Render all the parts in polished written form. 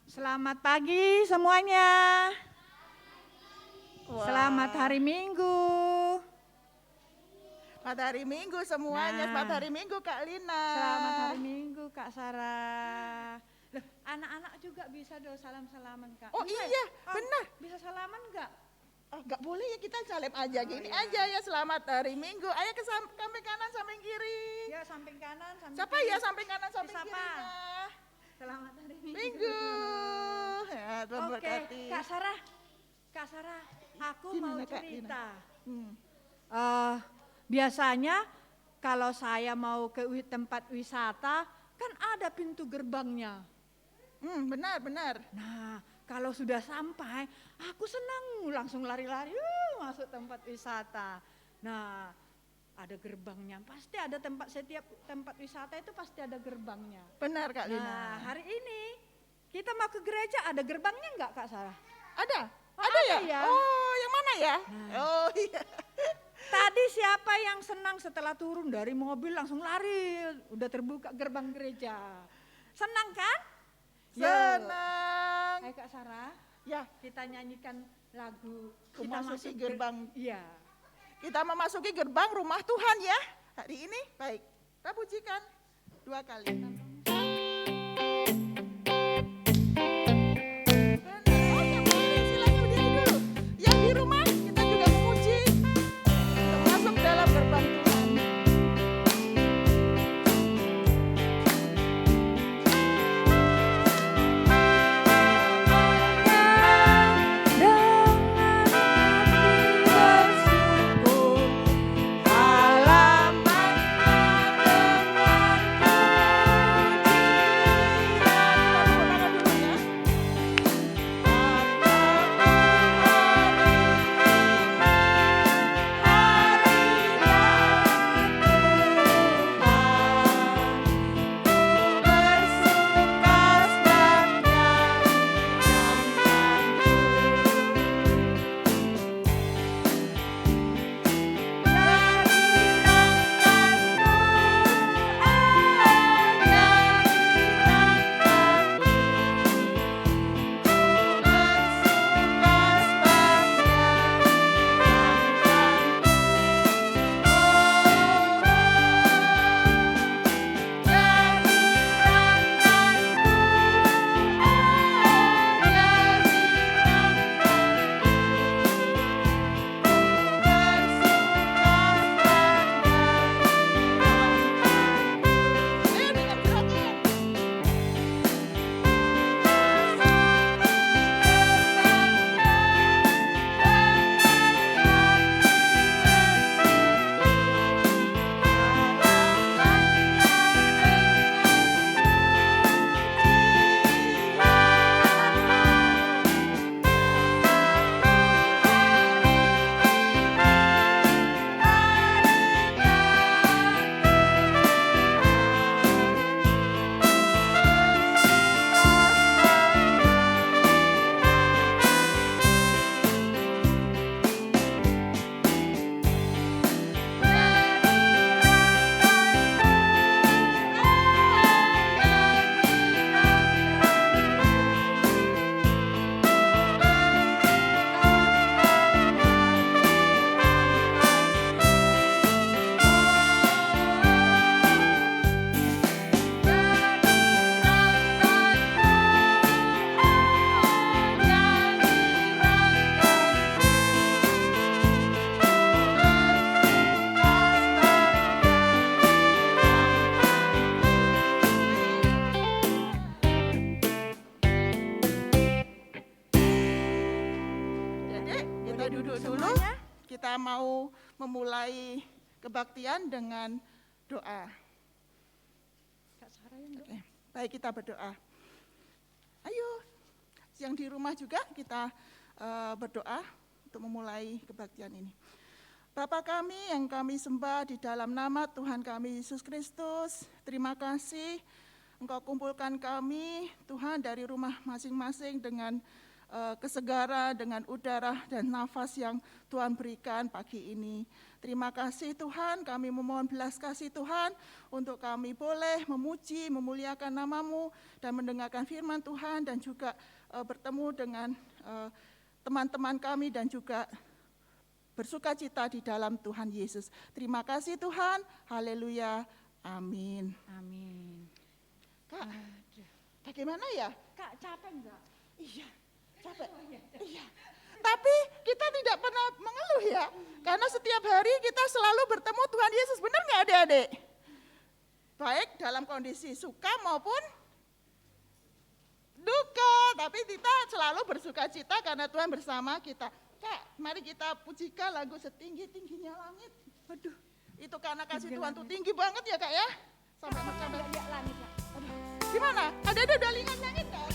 Selamat pagi semuanya. Wah. Selamat hari Minggu. Selamat hari Minggu semuanya. Nah. Selamat hari Minggu Kak Lina. Selamat hari Minggu Kak Sarah. Loh, anak-anak juga bisa dong salam-salaman Kak. Oh Bisa iya, ya? benar. Bisa salaman enggak? Nggak boleh ya, kita salim aja gini iya. aja ya. Selamat hari Minggu. Ayo ke samping kanan, samping kiri. Ya, samping kanan, samping Siapa kiri. ya samping kanan, samping Siapa? kirinya? Selamat hari Minggu. Minggu. Ya, Tuhan Oke, berkati. Kak Sarah, aku mau Gimana, Kak cerita. Hmm. Biasanya kalau saya mau ke tempat wisata, kan ada pintu gerbangnya. Benar. Nah, kalau sudah sampai, aku senang langsung lari-lari masuk tempat wisata. Nah, ada gerbangnya. Pasti ada setiap tempat wisata itu pasti ada gerbangnya. Benar Kak Lina. Nah, hari ini kita mau ke gereja, ada gerbangnya enggak Kak Sarah? Ada? Oh, ada ada ya? ya? Oh, yang mana ya? Nah. Oh iya. Tadi siapa yang senang setelah turun dari mobil langsung lari, udah terbuka gerbang gereja. Senang kan? Senang. Hai Kak Sarah, Ya, kita nyanyikan lagu memasuki masuk gerbang. Iya. Kita memasuki gerbang rumah Tuhan ya. Hari ini baik. Kita pujikan 2 kali. Oh ya boleh, silakan berdiri dulu. Yang di rumah kita juga memuji untuk masuk dalam gerbang Tuhan. Ayo dengan gerakan. Jadi kita duduk dulu. semuanya. Kita mau memulai kebaktian dengan doa. Kak Sarah yang Oke, baik kita berdoa. Ayo, yang di rumah juga kita berdoa untuk memulai kebaktian ini. Bapa kami yang kami sembah di dalam nama Tuhan kami Yesus Kristus, terima kasih Engkau kumpulkan kami Tuhan dari rumah masing-masing dengan kesegaran dengan udara dan nafas yang Tuhan berikan pagi ini. Terima kasih Tuhan, kami memohon belas kasih Tuhan untuk kami boleh memuji, memuliakan nama-Mu dan mendengarkan firman Tuhan dan juga bertemu dengan teman-teman kami dan juga bersuka cita di dalam Tuhan Yesus. Terima kasih Tuhan, haleluya, amin. Amin. Kak, bagaimana ya? Kak, capek enggak? Iya, capek. Iya. Tapi kita tidak pernah mengeluh ya, karena setiap hari kita selalu bertemu Tuhan Yesus. Benar nggak adik-adik? Baik dalam kondisi suka maupun duka, tapi kita selalu bersuka cita karena Tuhan bersama kita. Kak, mari kita pujikan lagu Setinggi-tingginya Langit. Waduh, itu karena kasih Tuhan tuh tinggi banget ya Kak ya. Sampai mencapai langit ya. Aduh, gimana? Ada dalingan nyanyi nggak?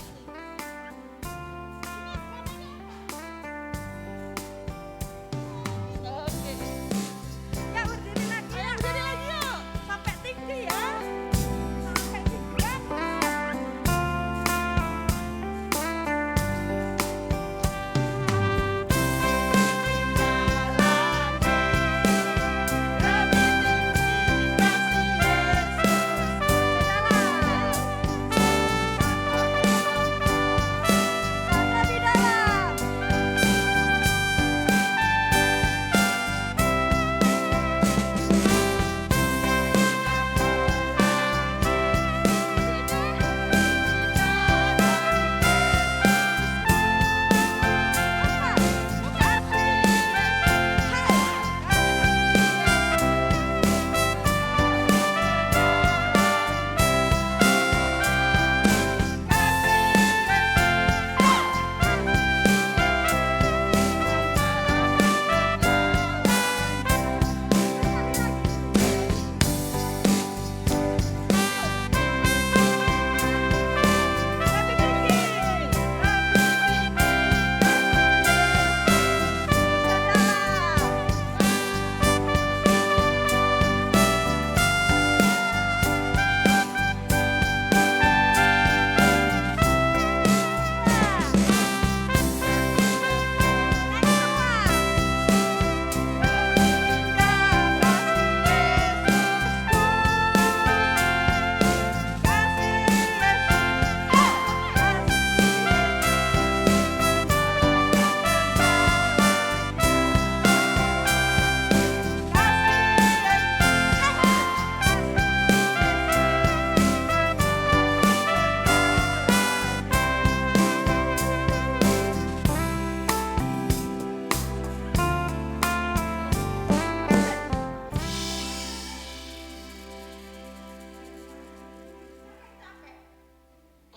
Oke. Ya berdiri lagi. Ayo berdiri lagi yuk. Sampai tinggi ya. Sampai tinggi ya. Lebih dalam.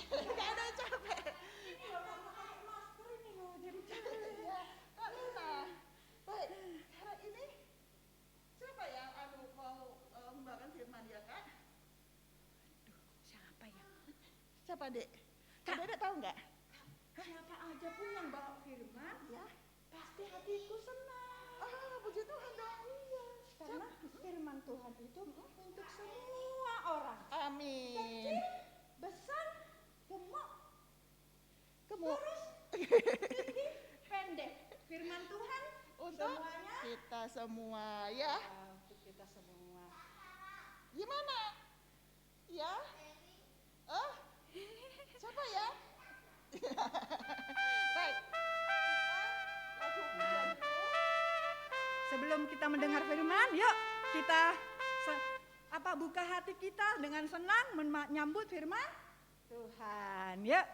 Nggak ada yang capek. Kak Luna, baik. Hari ini siapa yang mau membawakan firman ya Kak? Siapa ya? Siapa dek? Kak. Adik tahu nggak? Siapa aja pun yang bawa firman, Ya. pasti hatiku senang. Ah, puji Tuhan dong. Iya. Karena firman Tuhan itu untuk semua orang. Amin. Besar, gemuk, Gemuk. tinggi, pendek. Firman Tuhan Untuk semuanya kita semua ya. untuk kita semua. Gimana? Ya? Oh, siapa ya? Baik. Kita lagu pujian dulu. Sebelum kita mendengar firman, yuk kita buka hati kita dengan senang menyambut firman Tuhan. Yuk.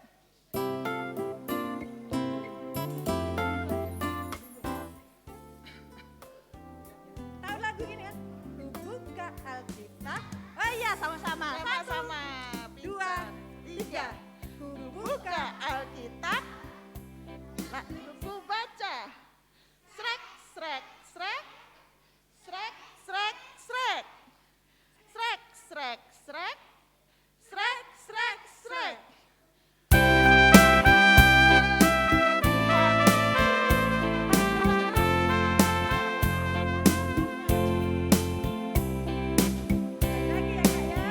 Tahu lagu ini kan? Ku buka Alkitab. Oh iya, sama-sama. Sama-sama. Dua, tiga. Ku buka Alkitab. Lalu ku baca. Srek, srek, srek. Srek, srek, srek. Srek, srek, srek. Srek, srek, srek. lagi ya Kak ya.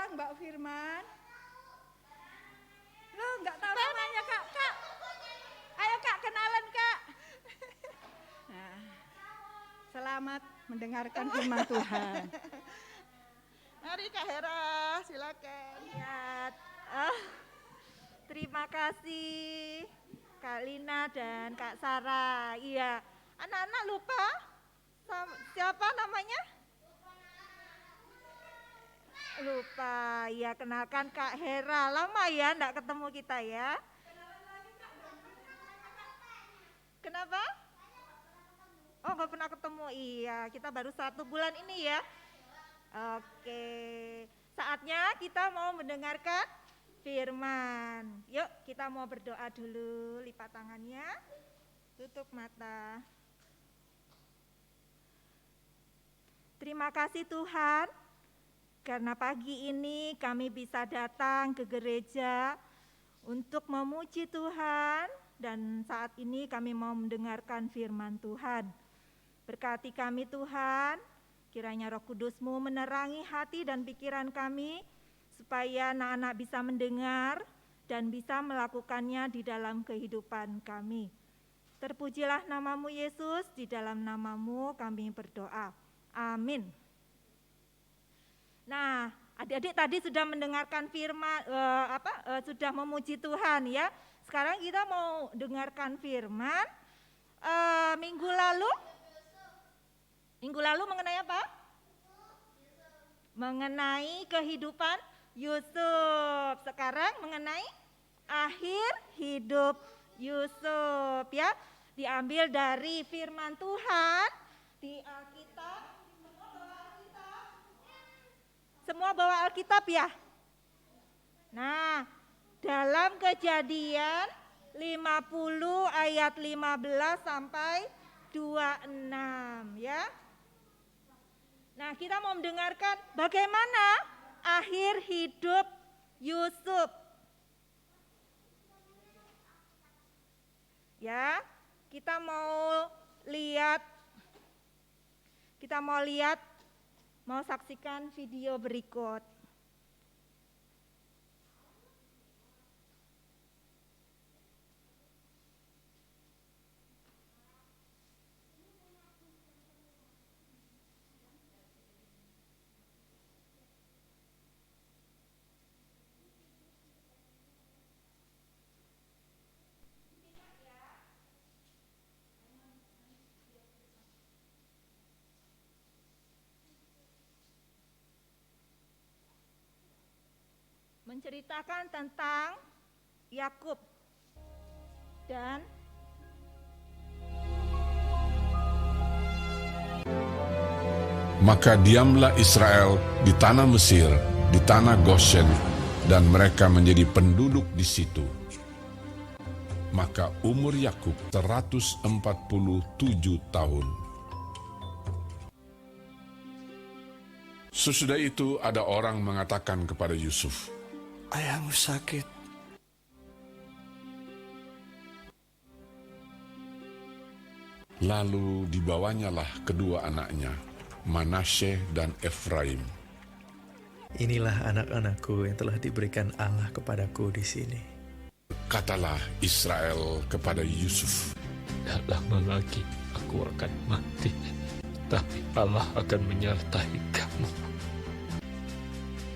sekarang Mbak Firman? Loh, nggak tahu namanya Kak. Kak, ayo Kak, kenalan Kak. Nah, selamat mendengarkan firman Tuhan. Mari Kak Hera, silakan. Ya, terima kasih Kak Lina dan Kak Sarah. Iya, anak-anak lupa siapa namanya? Lupa. Ya, kenalkan Kak Hera. Lama ya enggak ketemu kita ya. Kenapa? Oh, nggak pernah ketemu. Iya, kita baru 1 bulan ini ya. Oke, saatnya kita mau mendengarkan firman. Yuk, kita mau berdoa dulu. Lipat tangannya, tutup mata. Terima kasih Tuhan, karena pagi ini kami bisa datang ke gereja untuk memuji Tuhan. Dan saat ini kami mau mendengarkan firman Tuhan. Berkati kami Tuhan, kiranya Roh Kudus-Mu menerangi hati dan pikiran kami, supaya anak-anak bisa mendengar dan bisa melakukannya di dalam kehidupan kami. Terpujilah nama-Mu Yesus, di dalam nama-Mu kami berdoa. Amin. Nah, adik-adik tadi sudah mendengarkan firman, sudah memuji Tuhan ya. Sekarang kita mau dengarkan firman. Minggu lalu mengenai apa? Mengenai kehidupan Yusuf. Sekarang mengenai akhir hidup Yusuf ya. Diambil dari firman Tuhan di Alkitab. Semua bawa Alkitab ya. Nah, dalam Kejadian 50 ayat 15 sampai 26 ya. Nah, kita mau mendengarkan bagaimana akhir hidup Yusuf. Ya, kita mau saksikan video berikut. Menceritakan tentang Yakub dan Maka diamlah Israel di tanah Mesir, di tanah Goshen, dan mereka menjadi penduduk di situ. Maka umur Yakub 147 tahun. Sesudah itu ada orang mengatakan kepada Yusuf, "Ayahmu sakit." Lalu dibawanyalah kedua anaknya, Manasye dan Efraim. "Inilah anak-anakku yang telah diberikan Allah kepadaku di sini." Katalah Israel kepada Yusuf, "Tidak lama lagi aku akan mati, tapi Allah akan menyertai kamu."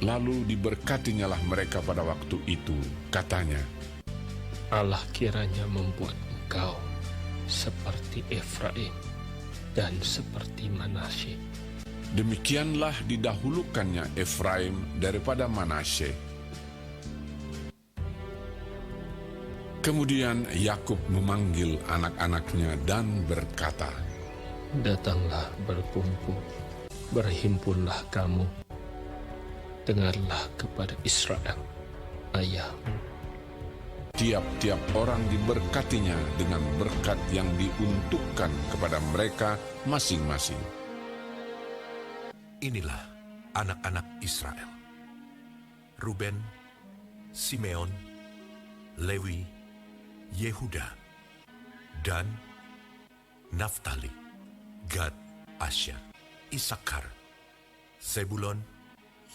Lalu diberkatinyalah mereka pada waktu itu, katanya, Allah kiranya membuat engkau seperti Efraim dan seperti Manasye. Demikianlah didahulukannya Efraim daripada Manasye. Kemudian Yakub memanggil anak-anaknya dan berkata, Datanglah berkumpul, berhimpunlah kamu, dengarlah kepada Israel, ayahmu. Tiap-tiap orang diberkatinya dengan berkat yang diuntukkan kepada mereka masing-masing. Inilah anak-anak Israel: Ruben, Simeon, Lewi, Yehuda, Dan, Naftali, Gad, Asher, Isakar, Zebulon,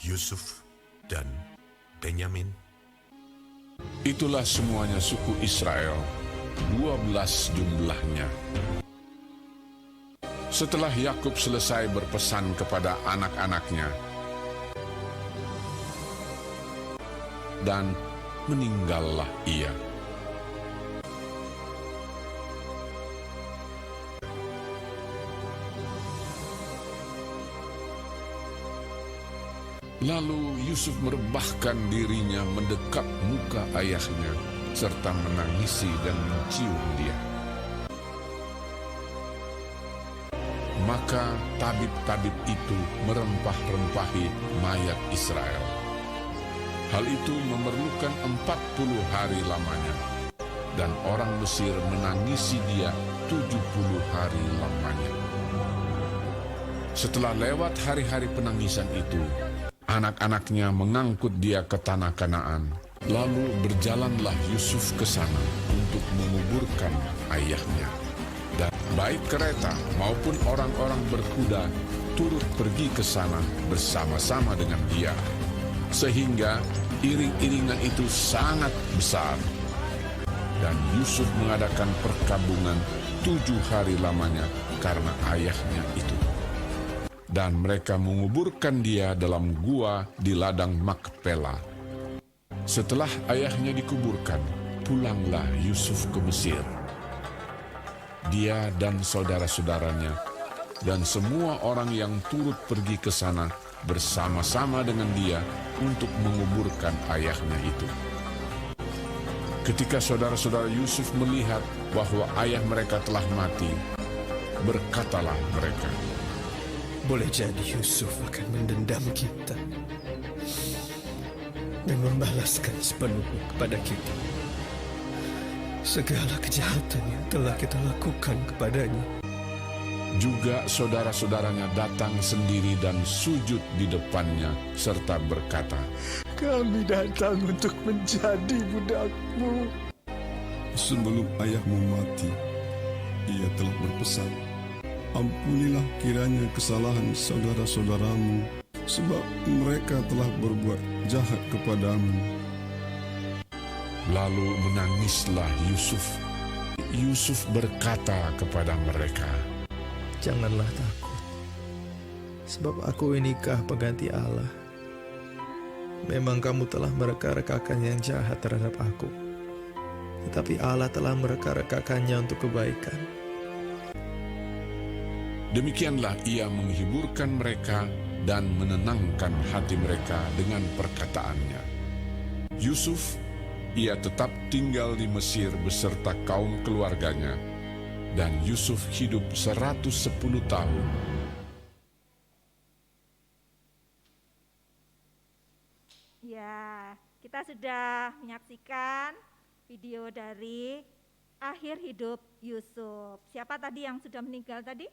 Yusuf, dan Benyamin. Itulah semuanya suku Israel, 12 jumlahnya. Setelah Yakub selesai berpesan kepada anak-anaknya, dan meninggallah ia. Lalu Yusuf merebahkan dirinya mendekat muka ayahnya, serta menangisi dan mencium dia. Maka tabib-tabib itu merempah-rempahi mayat Israel. Hal itu memerlukan 40 hari lamanya, dan orang Mesir menangisi dia 70 hari lamanya. Setelah lewat hari-hari penangisan itu, anak-anaknya mengangkut dia ke tanah Kanaan. Lalu berjalanlah Yusuf ke sana untuk menguburkan ayahnya. Dan baik kereta maupun orang-orang berkuda turut pergi ke sana bersama-sama dengan dia. Sehingga iring-iringan itu sangat besar. Dan Yusuf mengadakan perkabungan 7 hari lamanya karena ayahnya itu. Dan mereka menguburkan dia dalam gua di ladang Makpela. Setelah ayahnya dikuburkan, pulanglah Yusuf ke Mesir. Dia dan saudara-saudaranya dan semua orang yang turut pergi ke sana bersama-sama dengan dia untuk menguburkan ayahnya itu. Ketika saudara-saudara Yusuf melihat bahwa ayah mereka telah mati, berkatalah mereka, Boleh jadi Yusuf akan mendendam kita dan membalaskan sepenuhnya kepada kita segala kejahatan yang telah kita lakukan kepadanya. Juga saudara-saudaranya datang sendiri dan sujud di depannya serta berkata, Kami datang untuk menjadi budakmu. Sebelum ayahmu mati, ia telah berpesan, Ampunilah kiranya kesalahan saudara-saudaramu, sebab mereka telah berbuat jahat kepadamu. Lalu menangislah Yusuf. Yusuf berkata kepada mereka, Janganlah takut, sebab aku inikah pengganti Allah. Memang kamu telah mereka-rekakan yang jahat terhadap aku, tetapi Allah telah mereka-rekakannya untuk kebaikan. Demikianlah ia menghiburkan mereka dan menenangkan hati mereka dengan perkataannya. Yusuf, ia tetap tinggal di Mesir beserta kaum keluarganya, dan Yusuf hidup 110 tahun. Ya, kita sudah menyaksikan video dari akhir hidup Yusuf. Siapa tadi yang sudah meninggal tadi?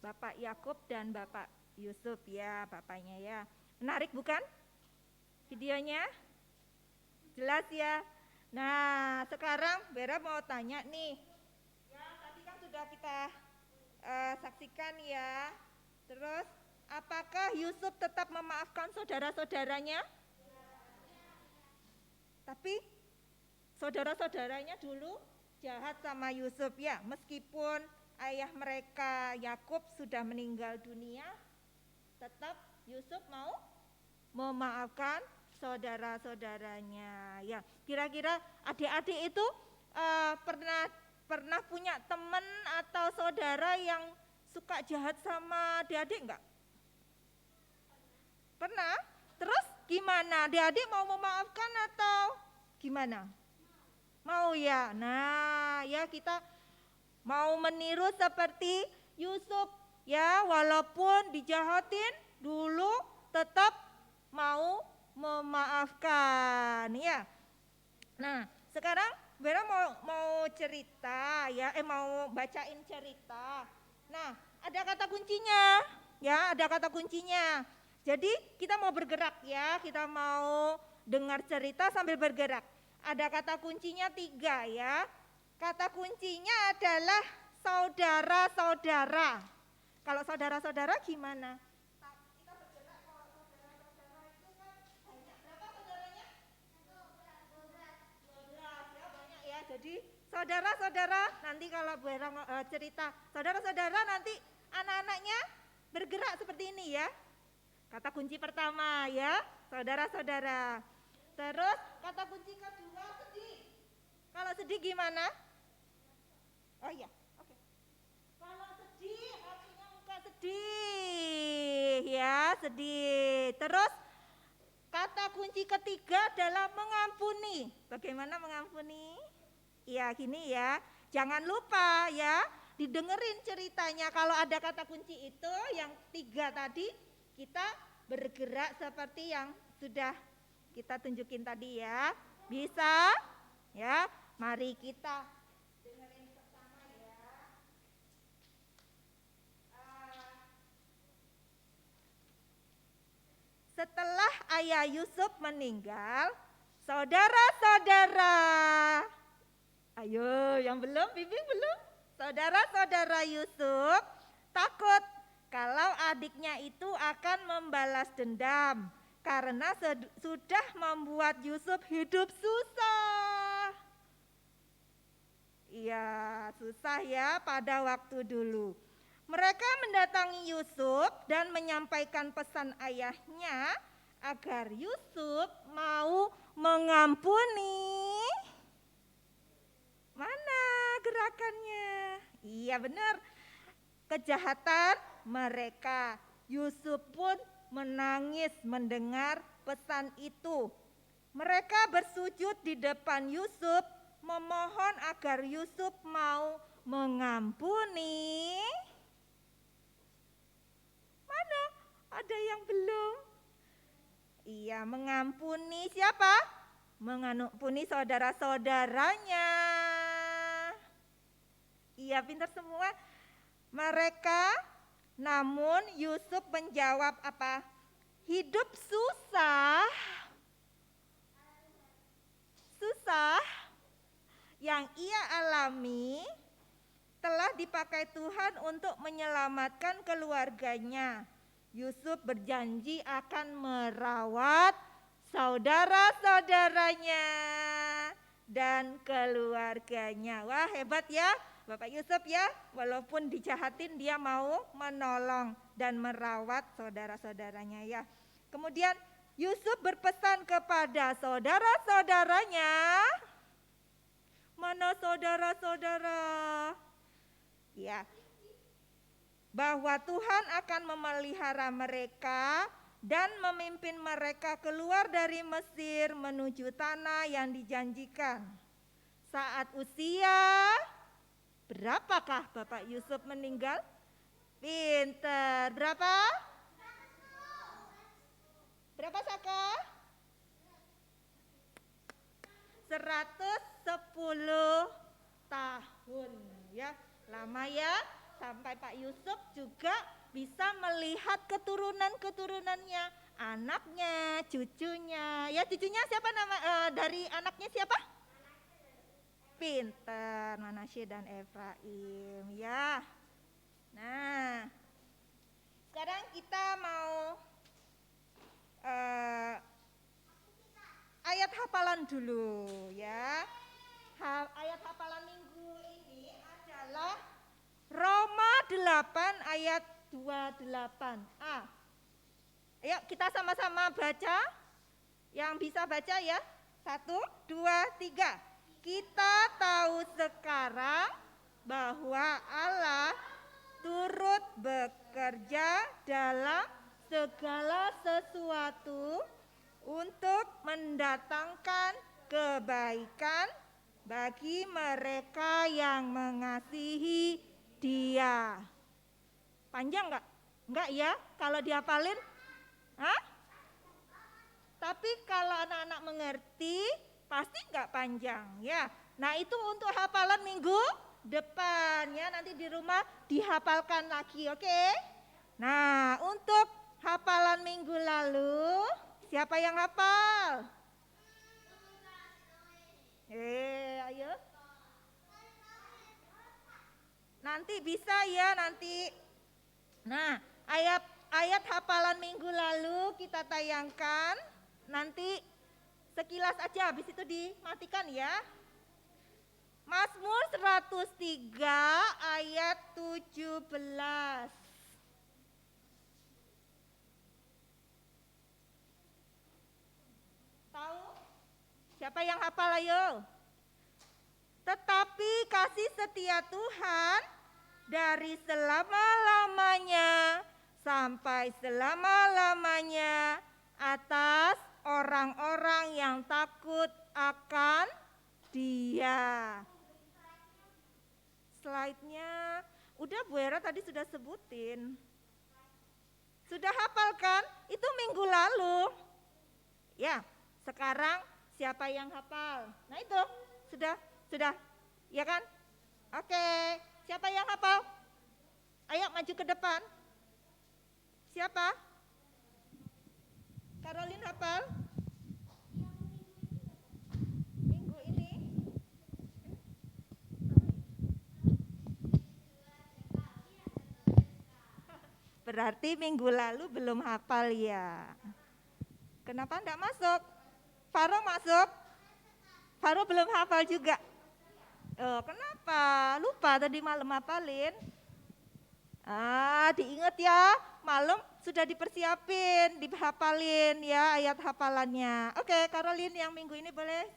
Bapak Yakub dan Bapak Yusuf ya, bapaknya ya. Menarik bukan? Videonya? Jelas ya? Nah, sekarang Vera mau tanya nih. Ya, tadi kan sudah kita saksikan ya. Terus, apakah Yusuf tetap memaafkan saudara-saudaranya? Tapi saudara-saudaranya dulu jahat sama Yusuf ya, meskipun ayah mereka Yakub sudah meninggal dunia, tetap Yusuf mau memaafkan saudara-saudaranya. Ya, kira-kira adik-adik itu pernah punya teman atau saudara yang suka jahat sama adik-adik enggak? Pernah? Terus gimana? Adik-adik mau memaafkan atau gimana? Mau ya. Nah, ya kita mau meniru seperti Yusuf ya, walaupun dijahatin dulu tetap mau memaafkan ya. Nah, sekarang Vera mau cerita ya, mau bacain cerita. Nah, ada kata kuncinya ya, ada kata kuncinya. Jadi kita mau bergerak ya, kita mau dengar cerita sambil bergerak. Ada kata kuncinya 3 ya. Kata kuncinya adalah saudara-saudara. Kalau saudara-saudara gimana? Kita bergerak kalau saudara-saudara itu kan Jadi saudara-saudara nanti kalau Bu Hera cerita, saudara-saudara nanti anak-anaknya bergerak seperti ini ya. Kata kunci pertama ya, saudara-saudara. Terus kata kunci kedua sedih. Kalau sedih gimana? Oh iya, oke. Kalau sedih artinya muka sedih ya, sedih. Terus kata kunci ketiga adalah mengampuni. Bagaimana mengampuni? Ya gini ya, jangan lupa ya, didengerin ceritanya. Kalau ada kata kunci itu yang 3 tadi, kita bergerak seperti yang sudah kita tunjukin tadi ya. Bisa? Ya, mari kita dengerin bersama ya. Setelah ayah Yusuf meninggal, saudara-saudara, ayo yang belum, bimbing belum? Saudara-saudara Yusuf takut kalau adiknya itu akan membalas dendam karena sudah membuat Yusuf hidup susah. Iya, susah ya pada waktu dulu. Mereka mendatangi Yusuf dan menyampaikan pesan ayahnya agar Yusuf mau mengampuni. Mana gerakannya? Iya benar, kejahatan mereka. Yusuf pun menangis mendengar pesan itu. Mereka bersujud di depan Yusuf, memohon agar Yusuf mau mengampuni. Mana? Ada yang belum? Iya, mengampuni siapa? Mengampuni saudara-saudaranya. Iya, pintar semua mereka. Namun Yusuf menjawab apa? Hidup susah. Susah yang ia alami telah dipakai Tuhan untuk menyelamatkan keluarganya. Yusuf berjanji akan merawat saudara-saudaranya dan keluarganya. Wah, hebat ya Bapak Yusuf ya, walaupun dijahatin dia mau menolong dan merawat saudara-saudaranya ya. Kemudian Yusuf berpesan kepada saudara-saudaranya. Mana saudara-saudara? Ya, bahwa Tuhan akan memelihara mereka dan memimpin mereka keluar dari Mesir menuju tanah yang dijanjikan. Saat usia berapakah Bapak Yusuf meninggal? Pinter. Berapa? Berapa Saka? 110 tahun ya. Lama ya, sampai Pak Yusuf juga bisa melihat keturunan-keturunannya, anaknya, cucunya. Ya, cucunya siapa nama dari anaknya siapa? Pinter, Manasye dan Efraim ya. Nah, sekarang kita mau ayat hafalan dulu ya. Ayat hafalan minggu ini adalah Roma 8 ayat 28a. Ayo kita sama-sama baca. Yang bisa baca ya. 1, 2, 3. Kita tahu sekarang bahwa Allah turut bekerja dalam segala sesuatu untuk mendatangkan kebaikan bagi mereka yang mengasihi Dia. Panjang enggak? Enggak ya, kalau dihafalin? Hah? Tapi kalau anak-anak mengerti, pasti enggak panjang ya. Nah itu untuk hafalan minggu depan ya, nanti di rumah dihafalkan lagi, oke? Nah untuk hafalan minggu lalu, siapa yang hafal? Ayo. Nanti bisa ya nanti. Nah, ayat hafalan minggu lalu kita tayangkan. Nanti sekilas aja, habis itu dimatikan ya. Mazmur 103 ayat 17. Tahu? Siapa yang hafal ayo? Tetapi kasih setia Tuhan dari selama-lamanya sampai selama-lamanya atas orang-orang yang takut akan Dia. Slide-nya udah Bu Era tadi sudah sebutin. Sudah hafal kan? Itu minggu lalu. Ya, sekarang siapa yang hafal? Nah itu, sudah, ya kan? Oke, siapa yang hafal? Ayo maju ke depan. Siapa? Caroline hafal? Minggu ini? Berarti minggu lalu belum hafal ya. Kenapa enggak masuk? Faro masuk? Faro belum hafal juga. Oh, kenapa? Lupa tadi malam hafalin. Diingat ya, malam sudah dipersiapin, dihafalin ya ayat hafalannya. Oke, Caroline yang minggu ini boleh.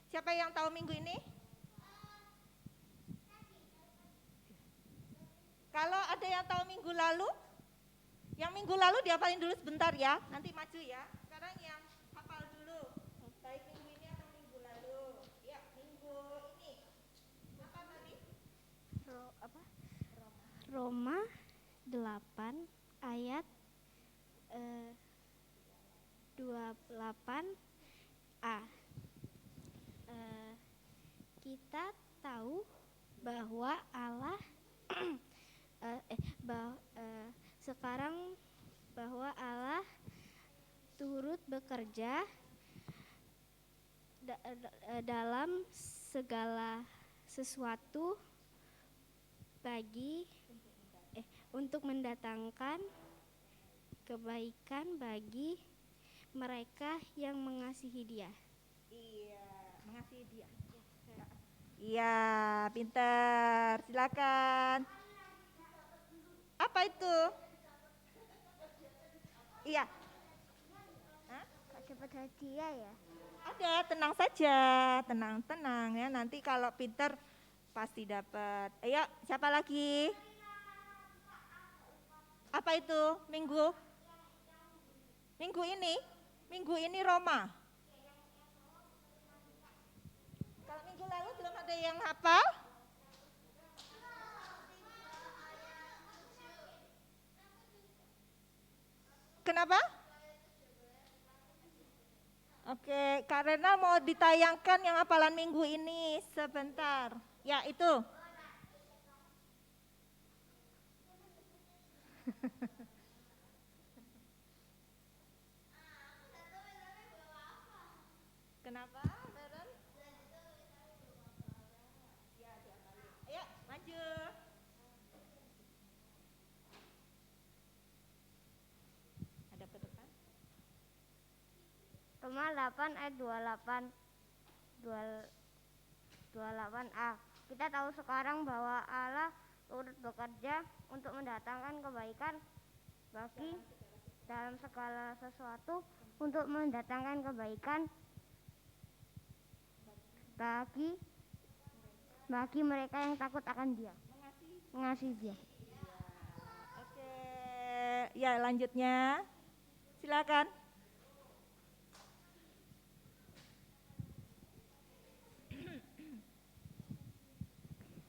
Siapa yang tahu minggu ini? Kalau ada yang tahu minggu lalu? Yang minggu lalu dihafalin dulu sebentar ya, nanti maju ya. Sekarang yang hafal dulu. Baik minggu ini atau minggu lalu? Ya, minggu ini. Apa tadi? Roma 8 ayat 28a. Kita tahu bahwa Allah sekarang bahwa Allah turut bekerja dalam segala sesuatu untuk mendatangkan kebaikan bagi mereka yang mengasihi Dia. Iya, mengasihi Dia. Iya, pintar. Silakan. Apa itu? Iya. Dapat hadiah ya? Ada, tenang saja, tenang ya. Nanti kalau pintar pasti dapat. Ayo, siapa lagi? Apa itu? Minggu ini? Minggu ini Roma. Kalau minggu lalu belum ada yang hafal? Kenapa? Oke, karena mau ditayangkan yang hafalan minggu ini sebentar. Ya, itu. Kenapa, Beren? Ya, ayo, maju. Ada ke depan? Roma 8 ayat 28a. Kita tahu sekarang bahwa Allah turut bekerja untuk mendatangkan kebaikan bagi dalam segala sesuatu, untuk mendatangkan kebaikan bagi mereka yang takut akan Dia, mengasihi Dia. Oke, ya lanjutnya. Silakan.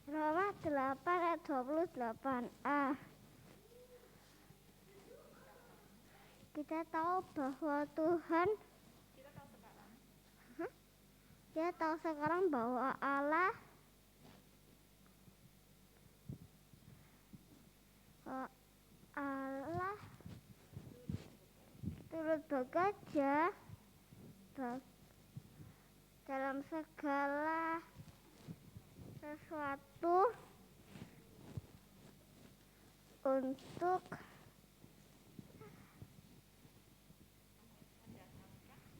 Roma 8 ayat 28a. Kita tahu bahwa Kita tahu sekarang bahwa Allah turut bekerja dalam segala sesuatu untuk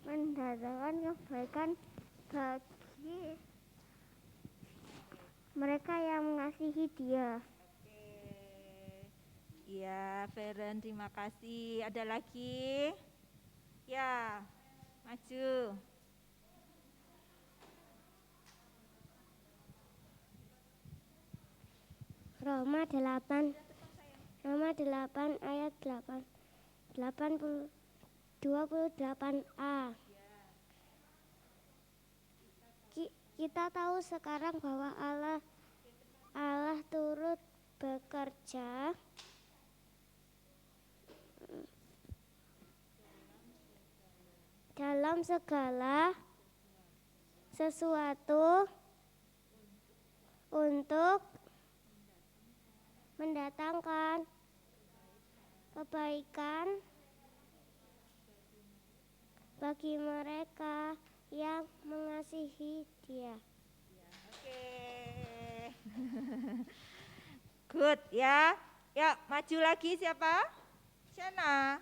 mendatangkan kebaikan bagi Mereka yang mengasihi Dia. Oke. Ya, Feren, terima kasih. Ada lagi? Ya, maju. Roma 8 ayat 28a. Kita tahu sekarang bahwa Allah turut bekerja dalam segala sesuatu untuk mendatangkan kebaikan bagi mereka yang mengasihi Dia. Oke. Good ya. Ya, maju lagi siapa? Shena.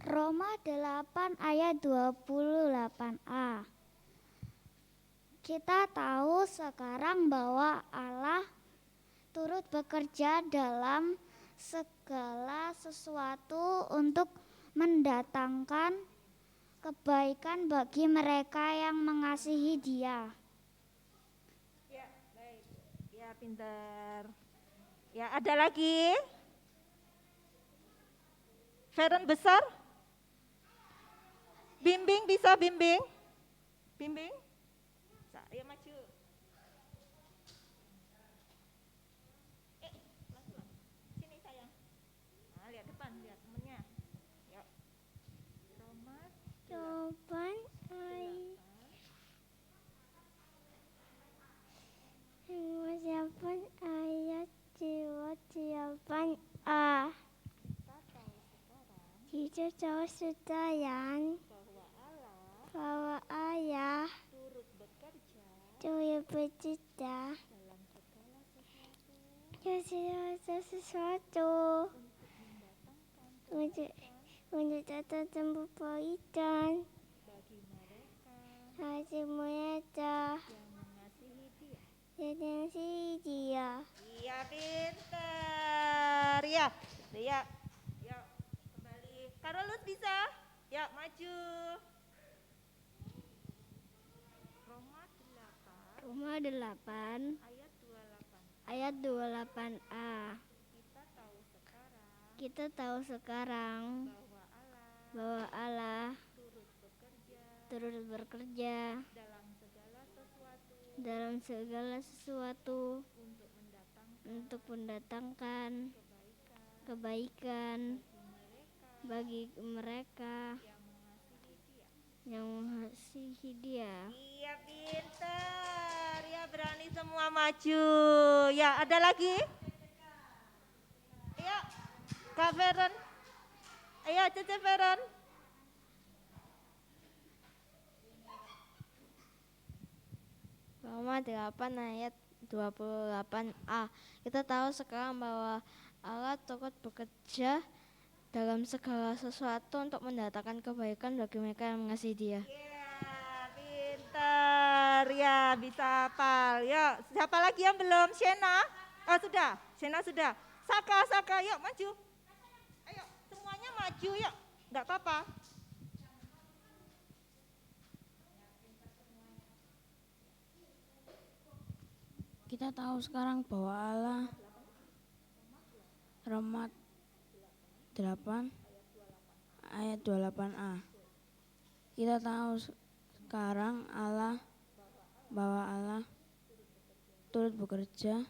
Roma 8 ayat 28a. Kita tahu sekarang bahwa Allah turut bekerja dalam segala sesuatu untuk mendatangkan kebaikan bagi mereka yang mengasihi Dia. Ya, baik. Ya, pintar. Ya, ada lagi? Feren besar? Bimbing bisa bimbing? Bimbing? Ayo maju. Pelan-pelan. Sini sayang. Nah, lihat depan, lihat temennya. Yuk. Roma 8 ayat 28a. Kita tahu sekarang bahwa Allah turut bekerja dalam sesuatu untuk mendatangkan kebaikan bagi mereka yang mengasihi Dia. Iya, pintar. Ya, ya. Yuk, kembali. Karolus bisa? Ya, maju. Roma 8 ayat 28a. Kita tahu sekarang bahwa Allah turut bekerja dalam segala sesuatu untuk mendatangkan kebaikan bagi mereka yang mengasihi Dia. Iya, pintar. Ya, berani semua maju. Ya, ada lagi? Ayo, Kak Feren. Ayo, Cece Feren. Roma 8 ayat 28a. Kita tahu sekarang bahwa Allah turut bekerja dalam segala sesuatu untuk mendatangkan kebaikan bagi mereka yang mengasihi Dia. Ya, pintar. Ya, bisa hafal. Yuk, siapa lagi yang belum? Shena? Oh, sudah. Shena sudah. Saka, yuk maju. Ayo, semuanya maju, yuk. Enggak apa-apa. Kita tahu sekarang bahwa Allah Roma 8 ayat 28a. Kita tahu sekarang bahwa Allah turut bekerja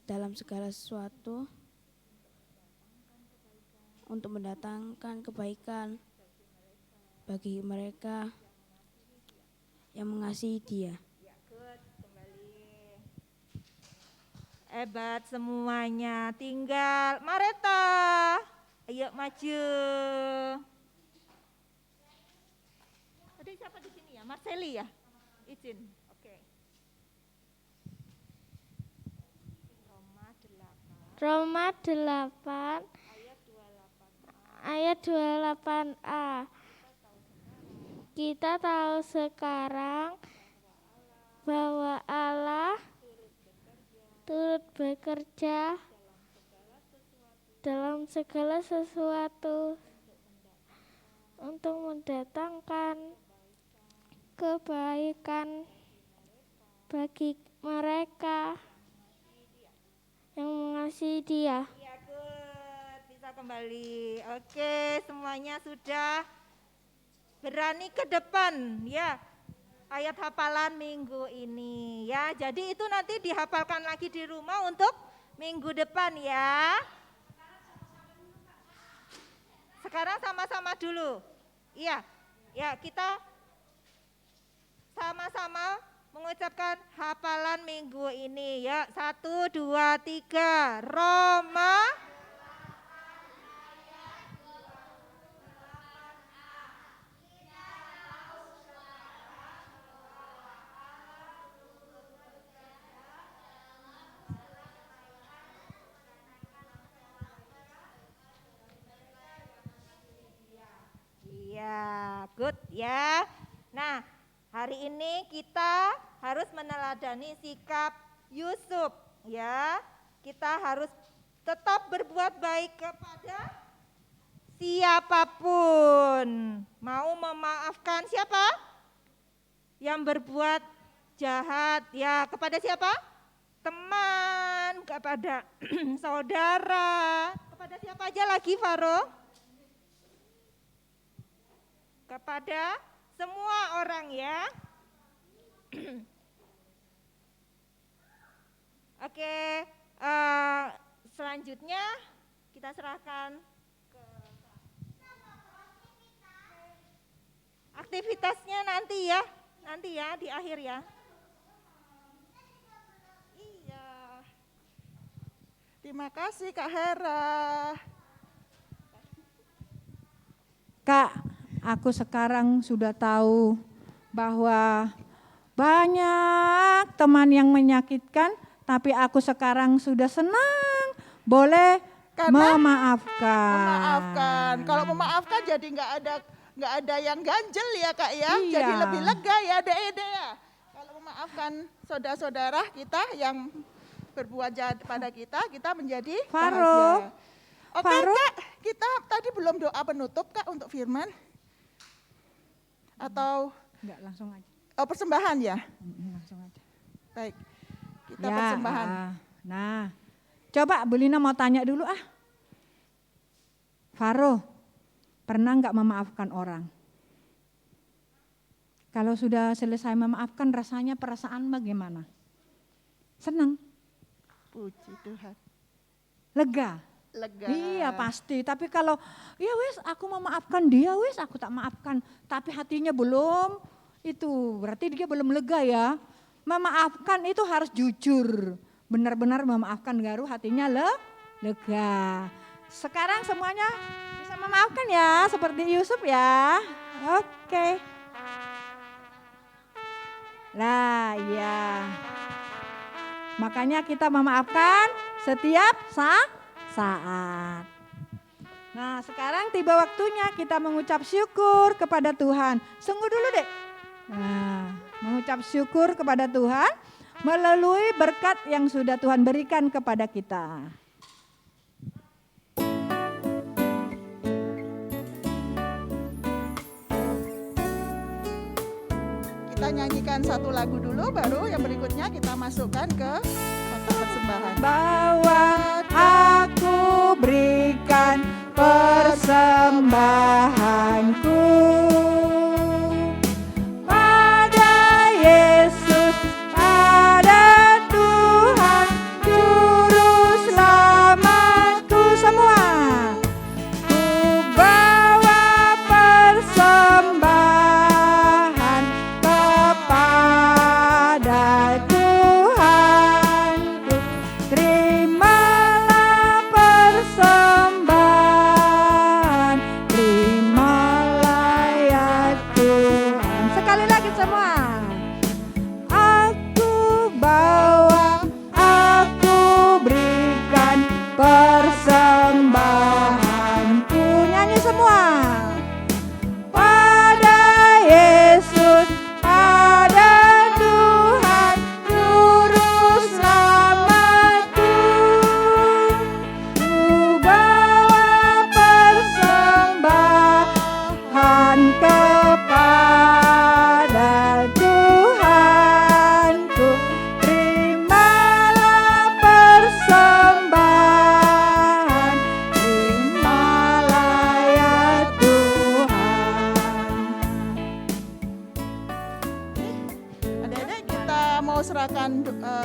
dalam segala sesuatu untuk mendatangkan kebaikan bagi mereka yang mengasihi Dia. Hebat semuanya. Tinggal Mareta. Ayo maju. Tadi siapa di sini ya? Marceli ya? Izin. Oke. Roma 8 ayat ayat 28a. Kita tahu sekarang bahwa Allah turut bekerja dalam segala sesuatu untuk mendatangkan kebaikan bagi mereka yang mengasihi Dia. Ya, good. Bisa kembali. Oke, semuanya sudah berani ke depan ya. Ayat hafalan minggu ini ya. Jadi itu nanti dihafalkan lagi di rumah untuk minggu depan ya. Sekarang sama-sama dulu. Iya. Ya, kita sama-sama mengucapkan hafalan minggu ini ya. 1, 2, 3. Roma Iya, good ya. Nah, hari ini kita harus meneladani sikap Yusuf ya. Kita harus tetap berbuat baik kepada siapapun. Mau memaafkan siapa? Yang berbuat jahat ya, kepada siapa? Teman, kepada saudara, kepada siapa aja lagi Faro? Kepada semua orang ya. Oke, selanjutnya kita serahkan ke aktivitasnya nanti ya di akhir ya. Iya. Terima kasih Kak Hera. Kak, aku sekarang sudah tahu bahwa banyak teman yang menyakitkan, tapi aku sekarang sudah senang boleh Karena memaafkan. Memaafkan. Kalau memaafkan jadi nggak ada yang ganjel ya Kak ya. Iya. Jadi lebih lega ya Dede ya. Kalau memaafkan saudara-saudara kita yang berbuat jahat pada kita menjadi Faro. bahagia. Oke Faro. Kak, kita tadi belum doa penutup Kak untuk firman. Atau Enggak, langsung aja. persembahan ya? Langsung aja. Baik, kita persembahan. Nah, coba Bu Lina mau tanya dulu Faro, pernah enggak memaafkan orang? Kalau sudah selesai memaafkan rasanya perasaan bagaimana? Senang? Puji Tuhan. Lega? Lega. Iya pasti, tapi kalau ya wes aku memaafkan dia, wes aku tak maafkan, tapi hatinya belum, itu berarti dia belum lega ya. Memaafkan itu harus jujur, benar-benar memaafkan baru hatinya lega. Sekarang semuanya bisa memaafkan ya, seperti Yusuf ya. Oke. Lah iya. Makanya kita memaafkan setiap saat. Nah sekarang tiba waktunya kita mengucap syukur kepada Tuhan. Sungguh dulu deh. Nah, mengucap syukur kepada Tuhan melalui berkat yang sudah Tuhan berikan kepada kita. Kita nyanyikan satu lagu dulu, baru yang berikutnya kita masukkan ke kotak persembahan. Bahwa aku berikan persembahanku pada Yesus, pada Tuhan Juru Selamatku semua. Ku bawa persembahan kepada Tuhanku. Terimalah persembahan, terima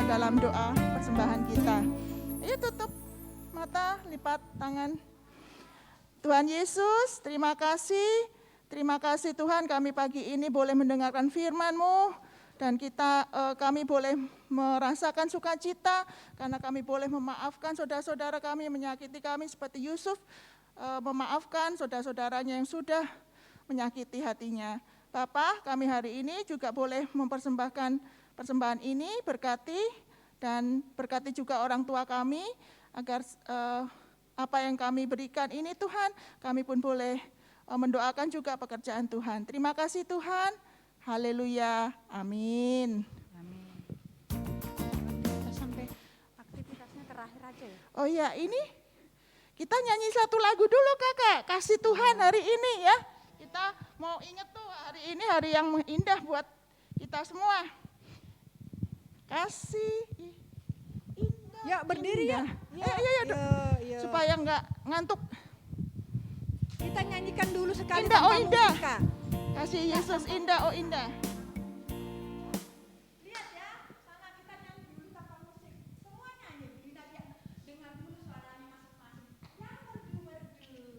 dalam doa persembahan kita. Ayo tutup mata, lipat tangan. Tuhan Yesus, terima kasih. Terima kasih Tuhan, kami pagi ini boleh mendengarkan firman-Mu. Dan kami boleh merasakan sukacita karena kami boleh memaafkan saudara-saudara kami yang menyakiti kami seperti Yusuf memaafkan saudara-saudaranya yang sudah menyakiti hatinya. Bapa, kami hari ini juga boleh mempersembahkan persembahan ini, berkati juga orang tua kami agar apa yang kami berikan ini Tuhan, kami pun boleh mendoakan juga pekerjaan Tuhan. Terima kasih Tuhan. Haleluya. Amin. Amin. Kita sampai aktivitasnya terakhir aja ya. Oh iya, ini kita nyanyi satu lagu dulu Kakak, kasih Tuhan hari ini ya. Kita mau ingat tuh hari ini hari yang indah buat kita semua. Kasih indah. Ya berdiri ya. Iya. Supaya enggak ngantuk. Kita nyanyikan dulu sekali Indah, tanpa oh indah. musik, Kak. Kasih Yesus indah, oh indah. Lihat ya, sana kita nyanyi dulu tanpa musik. Semua nyanyi, Linda ya. Dengar dulu suaranya masing-masing. Yang merdu-merdu.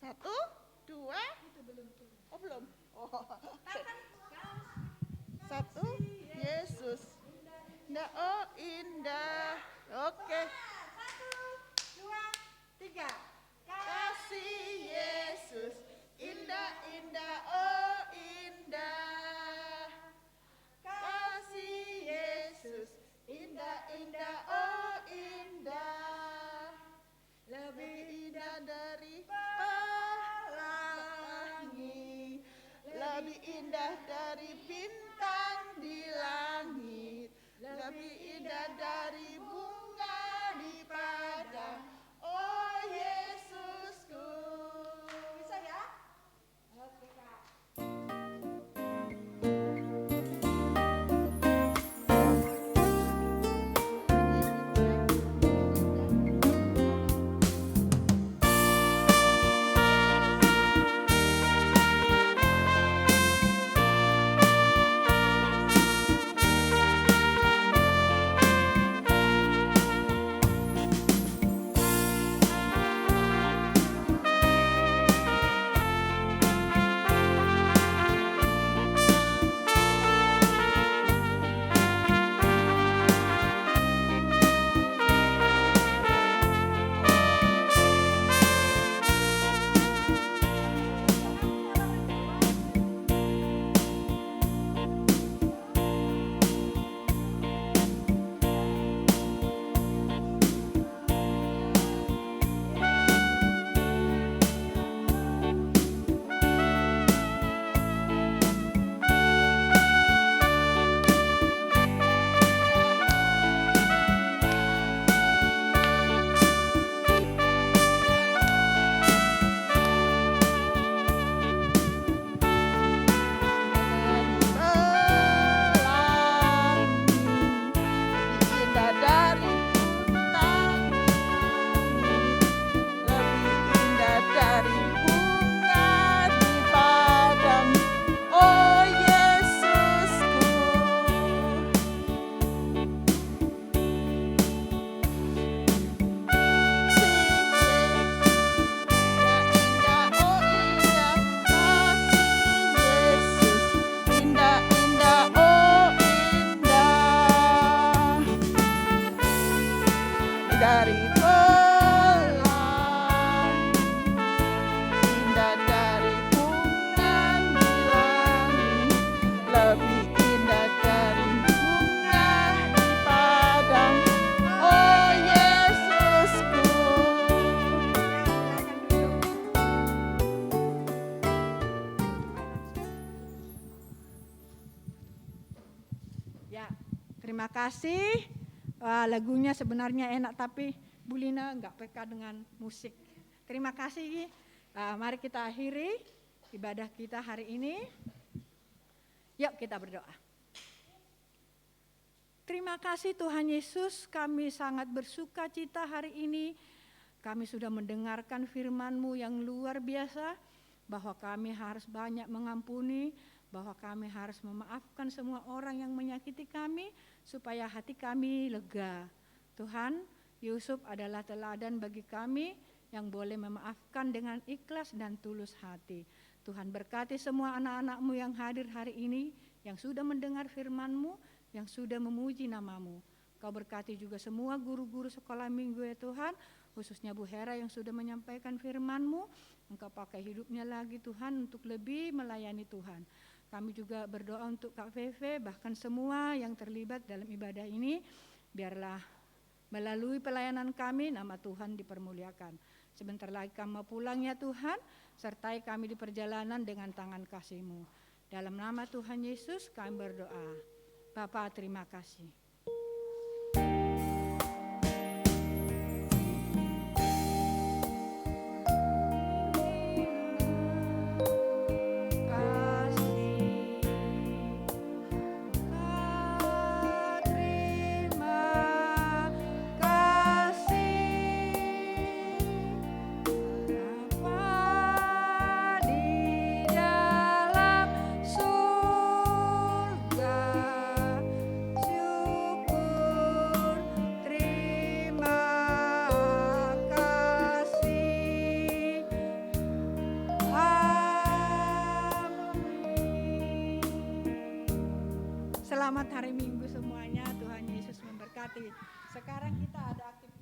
1, 2. Itu belum. Oh belum. Oh. 1, Yesus. Indah, oh indah. Oke. 1, 2, 3. Kasih Yesus, indah, indah, oh indah. Kasih Yesus, indah, indah, oh indah. Lebih indah dari pelangi, lebih indah dari bintang di langit, lebih indah dari bunga di padang. Oh Yesusku. Bisa ya? Oke, Kak. Terima kasih. Lagunya sebenarnya enak tapi Bu Lina enggak peka dengan musik. Terima kasih. Mari kita akhiri ibadah kita hari ini. Yuk kita berdoa. Terima kasih Tuhan Yesus, kami sangat bersuka cita hari ini. Kami sudah mendengarkan firman-Mu yang luar biasa, bahwa kami harus banyak mengampuni, bahwa kami harus memaafkan semua orang yang menyakiti kami supaya hati kami lega. Tuhan, Yusuf adalah teladan bagi kami yang boleh memaafkan dengan ikhlas dan tulus hati. Tuhan berkati semua anak-anak-Mu yang hadir hari ini, yang sudah mendengar firman-Mu, yang sudah memuji nama-Mu. Kau berkati juga semua guru-guru sekolah minggu ya Tuhan, khususnya Bu Hera yang sudah menyampaikan firman-Mu. Engkau pakai hidupnya lagi Tuhan untuk lebih melayani Tuhan. Kami juga berdoa untuk Kak Feve, bahkan semua yang terlibat dalam ibadah ini, biarlah melalui pelayanan kami nama Tuhan dipermuliakan. Sebentar lagi kami mau pulang ya Tuhan, sertai kami di perjalanan dengan tangan kasih-Mu. Dalam nama Tuhan Yesus kami berdoa. Bapa, terima kasih. Selamat hari Minggu semuanya, Tuhan Yesus memberkati. Sekarang kita ada aktivitas